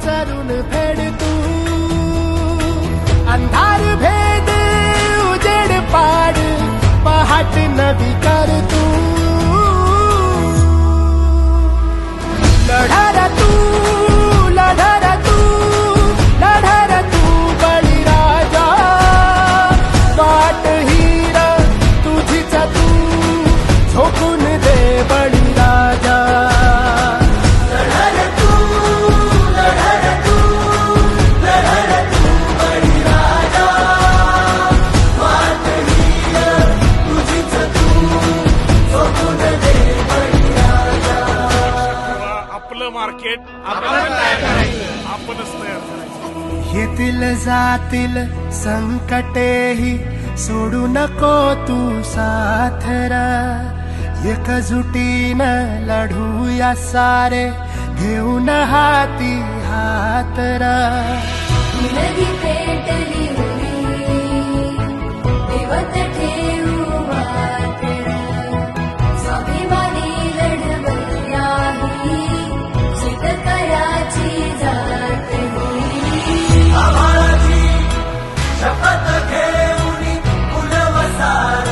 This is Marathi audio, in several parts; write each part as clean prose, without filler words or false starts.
चरून फेड तू अंधार भेद उजेड पाड पहाट नवी कर तू लढार तू लढार तू लढार तू बळीराजा वाट हीर तुझीच तू झोकून दे बळीराजा मार्केट आपणच तयार करायचं. येतील जातील संकटेही सोडू नको तू साथरा एकजुटीनं लढूया सारे घेऊन हाती हातरा नदी पेटली देवत ठेवू मात्र स्वाभिमानी लढवयाही शेतकऱ्याची जात शपथ घेऊन कुलवसार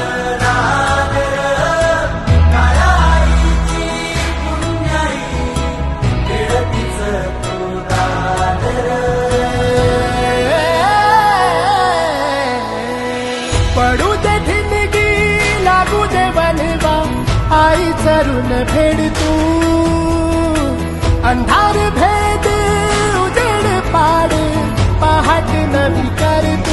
काळाईची पुण्याई खेळतीच तू दादर पडू दे ठिणगी लागू दे बनवा आई चरून फेड तू अंधार भेद उजेड पाड पहाट नवी कर तू